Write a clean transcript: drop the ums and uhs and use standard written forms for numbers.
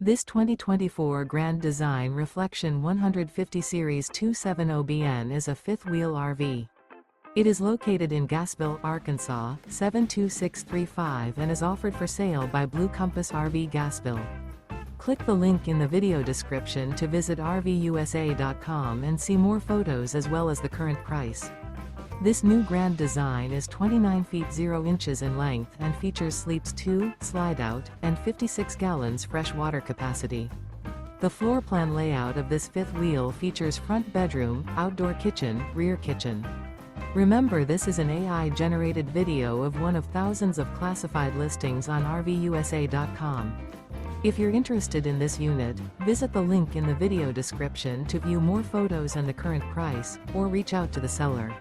This 2024 Grand Design Reflection 150 Series 270BN is a fifth-wheel RV. It is located in Gassville, Arkansas, 72635 and is offered for sale by Blue Compass RV Gassville. Click the link in the video description to visit RVUSA.com and see more photos as well as the current price. This new Grand Design is 29 feet 0 inches in length and features sleeps 2, Slideout, and 56 gallons fresh water capacity. The floor plan layout of this fifth wheel features front bedroom, outdoor kitchen, rear kitchen. Remember, this is an AI-generated video of one of thousands of classified listings on RVUSA.com. If you're interested in this unit, visit the link in the video description to view more photos and the current price, or reach out to the seller.